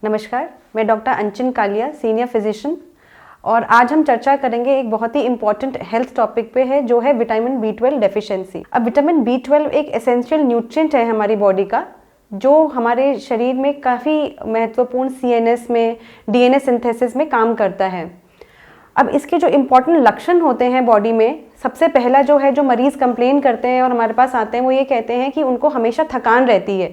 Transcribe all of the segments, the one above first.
नमस्कार, मैं डॉक्टर अंचन Kaliya, senior physician, और आज हम चर्चा करेंगे एक बहुत ही इम्पॉर्टेंट हेल्थ टॉपिक पे है जो है विटामिन B12 डेफिशिएंसी। अब विटामिन B12 एक एसेंशियल न्यूट्रिएंट है हमारी बॉडी का, जो हमारे शरीर में काफ़ी महत्वपूर्ण CNS में DNA सिंथेसिस में काम करता है। अब इसके जो इम्पोर्टेंट लक्षण होते हैं बॉडी में, सबसे पहला जो है, जो मरीज़ कंप्लेन करते हैं और हमारे पास आते हैं, वो ये कहते हैं कि उनको हमेशा थकान रहती है।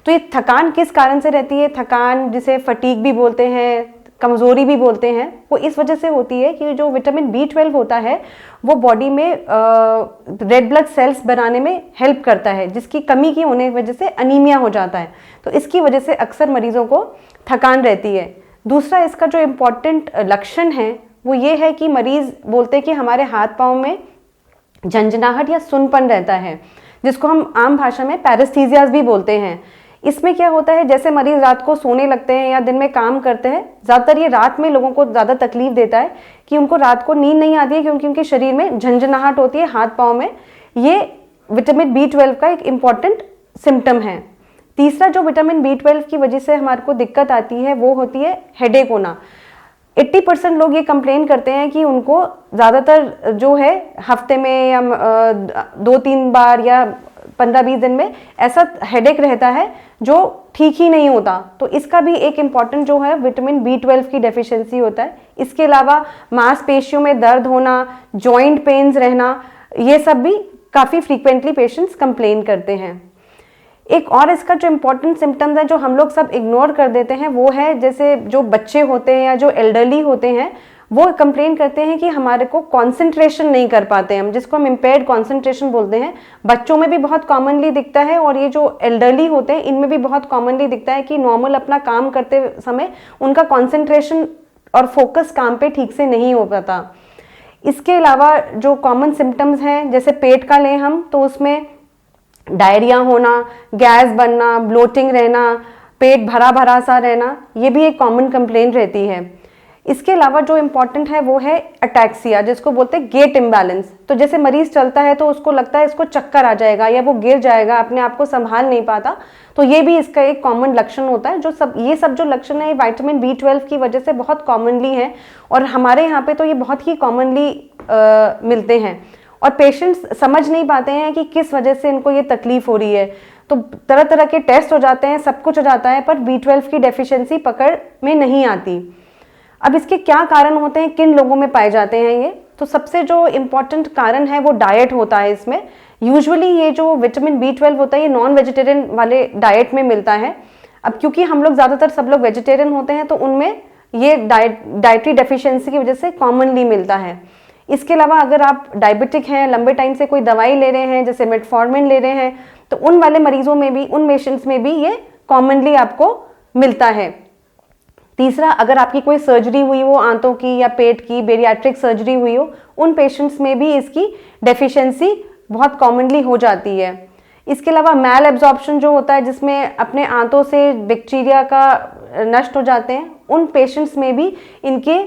तो ये थकान किस कारण से रहती है? थकान जिसे फटीग भी बोलते हैं, कमज़ोरी भी बोलते हैं, वो इस वजह से होती है कि जो विटामिन B12 होता है वो बॉडी में रेड ब्लड सेल्स बनाने में हेल्प करता है, जिसकी कमी की होने की वजह से अनीमिया हो जाता है। तो इसकी वजह से अक्सर मरीजों को थकान रहती है। दूसरा इसका जो इम्पोर्टेंट लक्षण है वो ये है कि मरीज़ बोलते हैं कि हमारे हाथ पाँव में झंझनाहट या सुनपन रहता है, जिसको हम आम भाषा में पैरेस्थीसियाज भी बोलते हैं। इसमें क्या होता है, जैसे मरीज रात को सोने लगते हैं या दिन में काम करते हैं, ज़्यादातर ये रात में लोगों को ज़्यादा तकलीफ देता है कि उनको रात को नींद नहीं आती है, क्योंकि उनके शरीर में झंझनाहट होती है हाथ पाँव में। ये विटामिन B12 का एक इम्पॉर्टेंट सिम्टम है। तीसरा जो विटामिन B12 की वजह से हमारे को दिक्कत आती है वो होती है हेडेक होना। 80% लोग ये कंप्लेन करते हैं कि उनको ज़्यादातर जो है हफ्ते में या 2-3 बार या 15-20 दिन में ऐसा हेडेक रहता है जो ठीक ही नहीं होता। तो इसका भी एक इम्पॉर्टेंट जो है विटामिन B12 की डेफिशिएंसी होता है। इसके अलावा मांसपेशियों में दर्द होना, जॉइंट पेन्स रहना, ये सब भी काफ़ी फ्रीक्वेंटली पेशेंट्स कंप्लेन करते हैं। एक और इसका जो इम्पोर्टेंट सिम्टम्स है जो हम लोग सब इग्नोर कर देते हैं वो है, जैसे जो बच्चे होते हैं या जो एल्डरली होते हैं वो कंप्लेन करते हैं कि हमारे को कंसंट्रेशन नहीं कर पाते हम, जिसको हम इम्पेयर्ड कंसंट्रेशन बोलते हैं। बच्चों में भी बहुत कॉमनली दिखता है और ये जो एल्डरली होते हैं इनमें भी बहुत कॉमनली दिखता है कि नॉर्मल अपना काम करते समय उनका कंसंट्रेशन और फोकस काम पे ठीक से नहीं हो पाता। इसके अलावा जो कॉमन सिम्टम्स हैं, जैसे पेट का लें हम तो उसमें डायरिया होना, गैस बनना, ब्लोटिंग रहना, पेट भरा भरा सा रहना, ये भी एक कॉमन कंप्लेंट रहती है। इसके अलावा जो इम्पॉर्टेंट है वो है अटैक्सिया, जिसको बोलते हैं गेट इम्बैलेंस। तो जैसे मरीज चलता है तो उसको लगता है इसको चक्कर आ जाएगा या वो गिर जाएगा, अपने आप को संभाल नहीं पाता। तो ये भी इसका एक कॉमन लक्षण होता है। ये सब जो लक्षण है विटामिन B12 की वजह से बहुत कॉमनली है और हमारे यहाँ पे तो ये बहुत ही कॉमनली मिलते हैं और पेशेंट्स समझ नहीं पाते हैं कि किस वजह से इनको ये तकलीफ हो रही है। तो तरह तरह के टेस्ट हो जाते हैं, सब कुछ हो जाता है, पर B12 की डेफिशिएंसी पकड़ में नहीं आती। अब इसके क्या कारण होते हैं, किन लोगों में पाए जाते हैं ये? तो सबसे जो इम्पोर्टेंट कारण है वो डाइट होता है। इसमें यूजुअली ये जो विटामिन B12 होता है ये नॉन वेजिटेरियन वाले डाइट में मिलता है। अब क्योंकि हम लोग ज़्यादातर सब लोग वेजिटेरियन होते हैं तो उनमें ये डाइटरी डेफिशिएंसी की वजह से कॉमनली मिलता है। इसके अलावा अगर आप डायबिटिक हैं, लंबे टाइम से कोई दवाई ले रहे हैं, जैसे मेटफॉर्मिन ले रहे हैं, तो उन वाले मरीजों में भी, उन पेशेंट्स में भी ये कॉमनली आपको मिलता है। तीसरा, अगर आपकी कोई सर्जरी हुई हो आंतों की या पेट की, बेरियाट्रिक सर्जरी हुई हो, उन पेशेंट्स में भी इसकी डेफिशिएंसी बहुत कॉमनली हो जाती है। इसके अलावा मैल एब्जॉर्प्शन जो होता है, जिसमें अपने आंतों से बैक्टीरिया का नष्ट हो जाते हैं, उन पेशेंट्स में भी इनके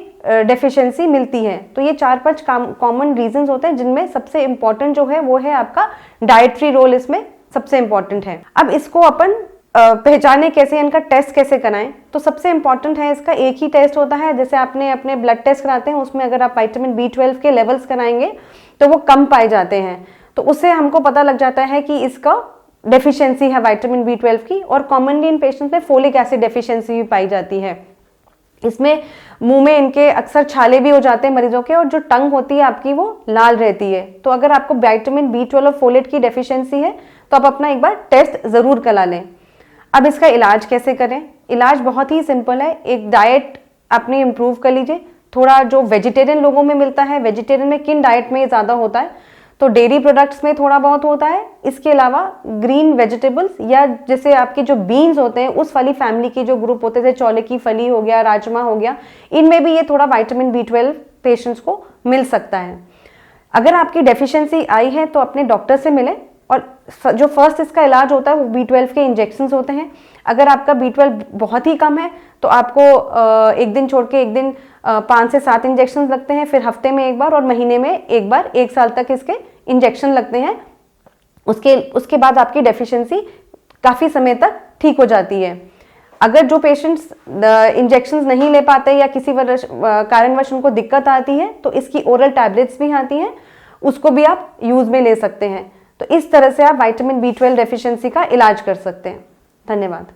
डेफिशिएंसी मिलती है। तो ये 4-5 कॉमन रीजंस होते हैं, जिनमें सबसे इम्पॉर्टेंट जो है वो है आपका डाइटरी रोल, इसमें सबसे इम्पॉर्टेंट है। अब इसको अपन पहचाने कैसे, इनका टेस्ट कैसे कराएं? तो सबसे इम्पॉर्टेंट है, इसका एक ही टेस्ट होता है। जैसे आपने अपने ब्लड टेस्ट कराते हैं, उसमें अगर आप विटामिन B12 के लेवल्स कराएंगे तो वो कम पाए जाते हैं, तो उससे हमको पता लग जाता है कि इसका डेफिशिएंसी है विटामिन B12 की। और कॉमनली इन पेशेंट्स में फोलिक एसिड डेफिशिएंसी भी पाई जाती है। इसमें मुंह में इनके अक्सर छाले भी हो जाते हैं मरीजों के, और जो टंग होती है आपकी वो लाल रहती है। तो अगर आपको विटामिन B12 और फोलेट की डेफिशिएंसी है तो आप अपना एक बार टेस्ट ज़रूर करा लें। अब इसका इलाज कैसे करें? इलाज बहुत ही सिंपल है। एक डाइट अपनी इम्प्रूव कर लीजिए। थोड़ा जो वेजिटेरियन लोगों में मिलता है, वेजिटेरियन में किन डाइट में ज़्यादा होता है, तो डेयरी प्रोडक्ट्स में थोड़ा बहुत होता है। इसके अलावा ग्रीन वेजिटेबल्स या जैसे आपके जो बीन्स होते हैं उस वाली फैमिली के जो ग्रुप होते हैं, जैसे चौले की फली हो गया, राजमा हो गया, इनमें भी ये थोड़ा विटामिन B12 पेशेंट्स को मिल सकता है। अगर आपकी डेफिशिएंसी आई है तो अपने डॉक्टर से मिलें, और जो फर्स्ट इसका इलाज होता है वो B12 के इंजेक्शंस होते हैं। अगर आपका B12 बहुत ही कम है तो आपको एक दिन छोड़ के एक दिन 5 से 7 इंजेक्शन लगते हैं, फिर हफ्ते में एक बार और महीने में एक बार, 1 साल तक इसके इंजेक्शन लगते हैं। उसके बाद आपकी डेफिशिएंसी काफ़ी समय तक ठीक हो जाती है। अगर जो पेशेंट्स इंजेक्शन नहीं ले पाते या किसी कारणवश उनको दिक्कत आती है तो इसकी ओरल टैबलेट्स भी आती हैं, उसको भी आप यूज में ले सकते हैं। तो इस तरह से आप विटामिन B12 डेफिशिएंसी का इलाज कर सकते हैं। धन्यवाद।